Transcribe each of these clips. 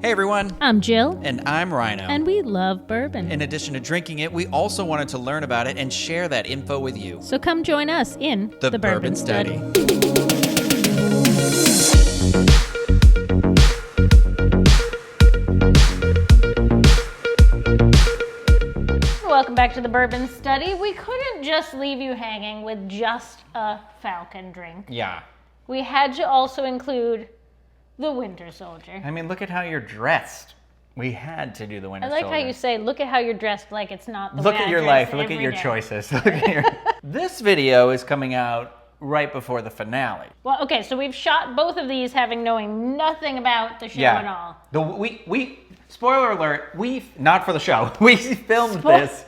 Hey everyone, I'm Jill. and I'm Ryno. And we love bourbon. In addition to drinking it, we also wanted to learn about it and share that info with you. So come join us in The Bourbon Study. Welcome back to the Bourbon Study. We couldn't just leave you hanging with just a Falcon drink. Yeah. We had to also include the Winter Soldier. I mean, look at how you're dressed. We had to do the Winter I like Soldier. how you say, look at how you're dressed like it's not the Look way at I your dress life. Look at every your day. choices. Look at your... This video is coming out right before the finale. Well, okay, so we've shot both of these knowing nothing about the show at all. We spoiler alert, not for the show. We filmed this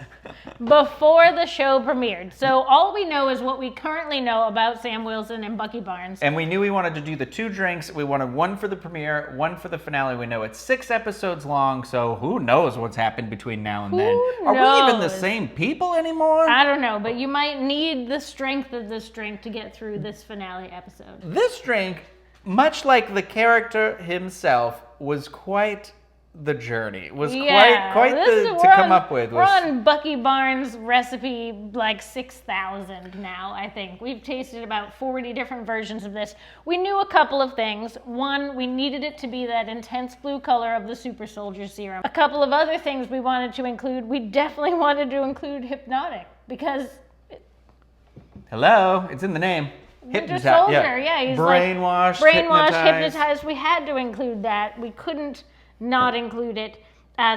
before the show premiered. So all we know is what we currently know about Sam Wilson and Bucky Barnes. And we knew we wanted to do the two drinks. We wanted one for the premiere, one for the finale. We know it's 6 episodes long, so who knows what's happened between now and then. Are we even the same people anymore? I don't know, but you might need the strength of this drink to get through this finale episode. This drink, much like the character himself, was quite the journey. Was quite to come up with. We're on Bucky Barnes recipe like 6,000 now, I think. We've tasted about 40 different versions of this. We knew a couple of things. One, we needed it to be that intense blue color of the Super Soldier Serum. A couple of other things we wanted to include. We definitely wanted to include Hypnotic because... Hello, it's in the name. Winter Soldier, yeah. He's brainwashed, hypnotized. We had to include that. We couldn't not include it.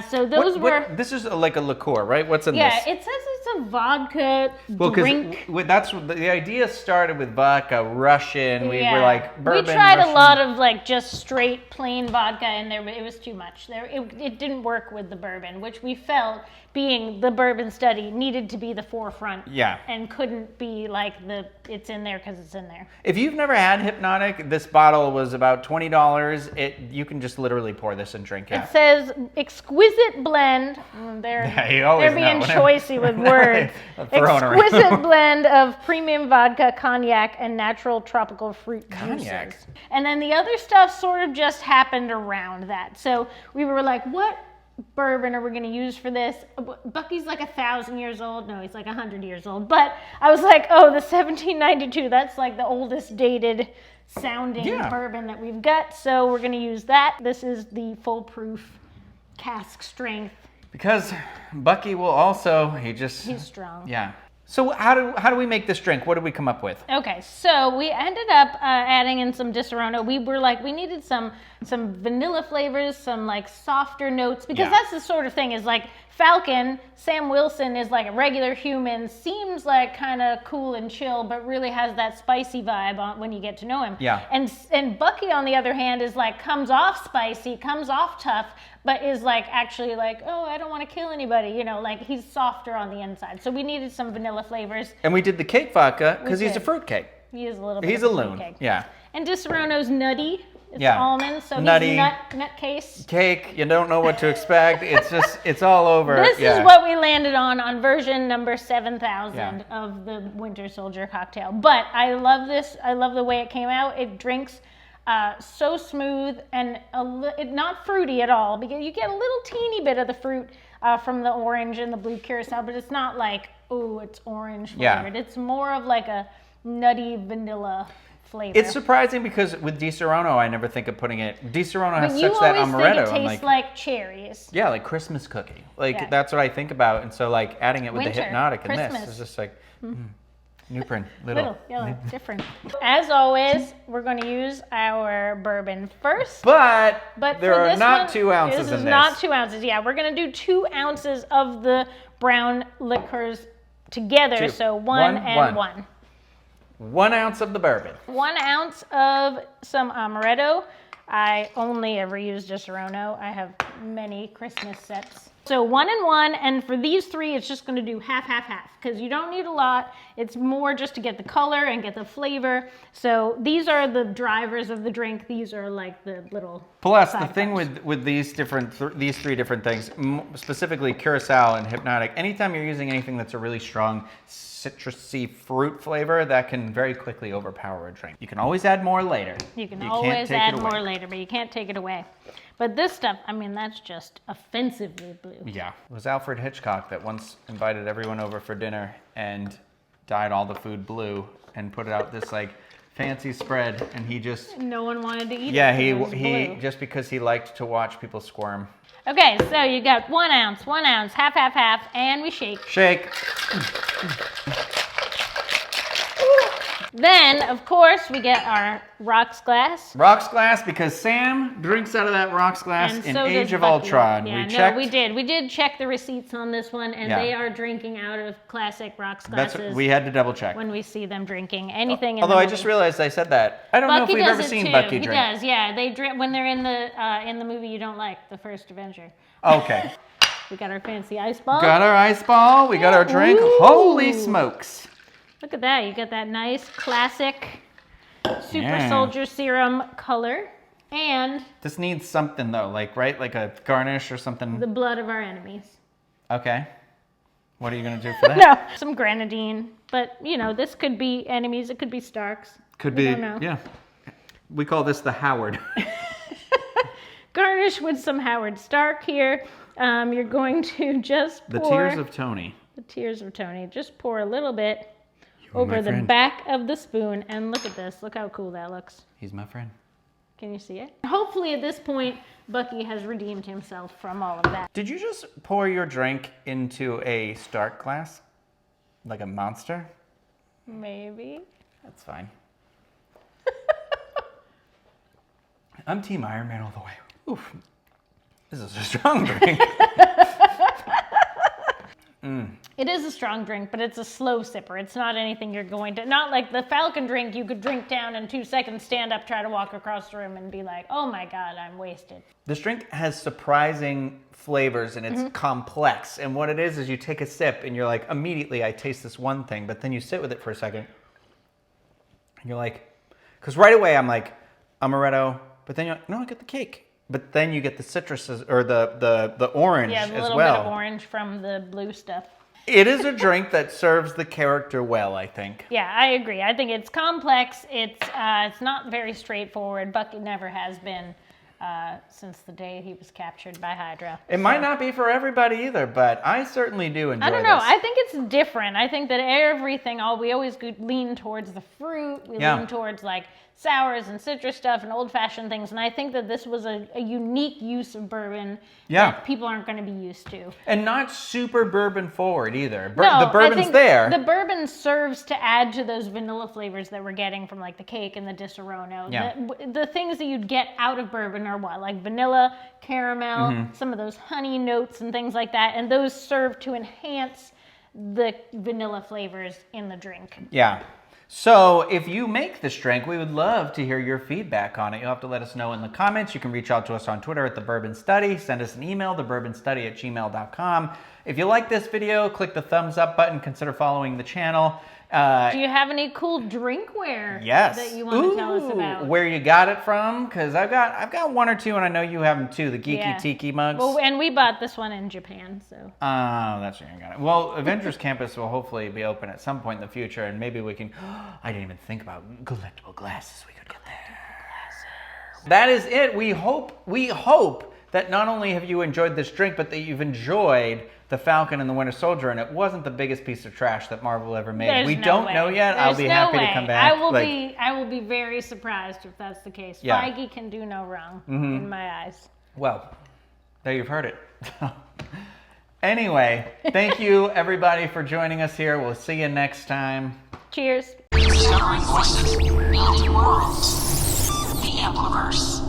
So those were... This is like a liqueur, right? What's in this? Yeah, it says it's a vodka drink. That's the idea started with vodka, Russian. We were like bourbon. We tried Russian. a lot of like just straight plain vodka in there, but it was too much. It didn't work with the bourbon, which we felt, being the Bourbon Study, needed to be the forefront. Yeah. And couldn't be like it's in there because it's in there. If you've never had Hypnotic, this bottle was about $20. You can just literally pour this and drink it. It says exquisite blend. They're being choicey with words. Exquisite blend of premium vodka, cognac, and natural tropical fruit juices. And then the other stuff sort of just happened around that. So we were like, what bourbon are we going to use for this? Bucky's like 1,000 years old. No, he's like 100 years old. But I was like, oh, the 1792, that's like the oldest dated sounding bourbon that we've got. So we're going to use that. This is the foolproof cask strength. Because Bucky will also, he's strong. Yeah. So how do we make this drink? What did we come up with? Okay, so we ended up adding in some Disaronno. We were like, we needed some vanilla flavors, some like softer notes, because that's the sort of thing is like Falcon, Sam Wilson is like a regular human, seems like kind of cool and chill, but really has that spicy vibe on when you get to know him. Yeah. And Bucky, on the other hand, is like, comes off spicy, comes off tough, but is like actually like, oh, I don't want to kill anybody, like he's softer on the inside. So we needed some vanilla flavors. And we did the cake vodka because he's a fruitcake. He is a little bit. He's of a loon. Cake. Yeah. And Disaronno's nutty. It's almonds, so nutty. He's nut case. Cake, you don't know what to expect. It's all over. This is what we landed on version number 7,000 of the Winter Soldier cocktail. But I love this. I love the way it came out. It drinks so smooth and not fruity at all, because you get a little teeny bit of the fruit from the orange and the blue curacao, but it's not like, oh, it's orange flavored. It's more of like a nutty vanilla flavor. It's surprising because with Disaronno, I never think of putting it. Disaronno has such that amaretto. But you always think it tastes like cherries. Yeah, like Christmas cookie. That's what I think about. And so like adding it with the Hypnotic and this is just like new print, little, different. As always, we're going to use our bourbon first. But there are not 2 ounces in this. This is not 2 ounces. Yeah, we're going to do 2 ounces of the brown liquors together. So one and one. 1 ounce of the bourbon. 1 ounce of some amaretto. I only ever use Disaronno. I have many Christmas sets. So 1 and 1, and for these 3, it's just going to do half, half, half, because you don't need a lot. It's more just to get the color and get the flavor. So these are the drivers of the drink. These are like the little. Plus, the thing with these 3 different things, specifically Curacao and Hypnotic, anytime you're using anything that's a really strong citrusy fruit flavor, that can very quickly overpower a drink. You can always add more later. You can always add more later, but you can't take it away. But this stuff, I mean, that's just offensively blue. Yeah. It was Alfred Hitchcock that once invited everyone over for dinner and dyed all the food blue and put it out this like fancy spread, and he just... No one wanted to eat it. Yeah, he just because he liked to watch people squirm. Okay, so you got 1 ounce, half, and we shake. Shake. Then, of course, we get our rocks glass. Rocks glass, because Sam drinks out of that rocks glass And in so Age does of Bucky. Ultron. Yeah, we did. We did check the receipts on this one, and they are drinking out of classic rocks glasses. We had to double check. When we see them drinking anything. Although I just realized I said that. I don't know if we've ever seen Bucky drink. He does, yeah. They drink when they're in the movie you don't like, the first Avenger. Okay. We got our fancy ice ball. Got our ice ball. We got our drink. Ooh. Holy smokes. Look at that. You got that nice classic Super Soldier Serum color. And this needs something though, right? Like a garnish or something. The blood of our enemies. Okay. What are you going to do for that? No, some grenadine. But, you know, this could be enemies. It could be Starks. Could be, yeah. We call this the Howard. Garnish with some Howard Stark here. You're going to just pour... The Tears of Tony. The Tears of Tony. Just pour a little bit over the back of the spoon. And look at this. Look how cool that looks. He's my friend. Can you see it? Hopefully at this point, Bucky has redeemed himself from all of that. Did you just pour your drink into a Stark glass? Like a monster? Maybe. That's fine. I'm Team Iron Man all the way. Oof. This is a strong drink. It is a strong drink, but it's a slow sipper. It's not anything you're going to... Not like the Falcon drink you could drink down in 2 seconds, stand up, try to walk across the room and be like, oh my God, I'm wasted. This drink has surprising flavors and it's complex. And what it is you take a sip and you're like, immediately I taste this one thing, but then you sit with it for a second and you're like... Because right away I'm like, amaretto, but then you're like, no, I get the cake. But then you get the citruses, or the orange as well. Yeah, a little bit of orange from the blue stuff. It is a drink that serves the character well, I think. Yeah, I agree. I think it's complex. It's not very straightforward. Bucky never has been since the day he was captured by Hydra. It might not be for everybody either, but I certainly do enjoy I don't know. this. I think it's different. I think that everything, we always lean towards the fruit. We lean towards like sours and citrus stuff and old-fashioned things. And I think that this was a unique use of bourbon that people aren't going to be used to. And not super bourbon forward either. No, the bourbon's there. The bourbon serves to add to those vanilla flavors that we're getting from like the cake and the Disaronno. Yeah. The things that you'd get out of bourbon are what? Like vanilla, caramel, some of those honey notes and things like that. And those serve to enhance the vanilla flavors in the drink. Yeah. So if you make this drink, we would love to hear your feedback on it. You'll have to let us know in the comments. You can reach out to us on Twitter at The Bourbon Study. Send us an email, thebourbonstudy@gmail.com. If you like this video, click the thumbs up button. Consider following the channel. Do you have any cool drinkware that you want to tell us about? Where you got it from? Because I've got one or two, and I know you have them too, the Geeky Tiki mugs. Well, and we bought this one in Japan, so. Oh, that's where you got it. Well, Avengers Campus will hopefully be open at some point in the future, and maybe we can... I didn't even think about collectible glasses we could get there. That is it. We hope that not only have you enjoyed this drink, but that you've enjoyed the Falcon and the Winter Soldier, and it wasn't the biggest piece of trash that Marvel ever made. We don't know yet. I'll be happy to come back. I will be very surprised if that's the case. Yeah. Feige can do no wrong in my eyes. Well, there you've heard it. Anyway, thank you everybody for joining us here. We'll see you next time. Cheers. Discovering voices, building worlds. The Ampliverse.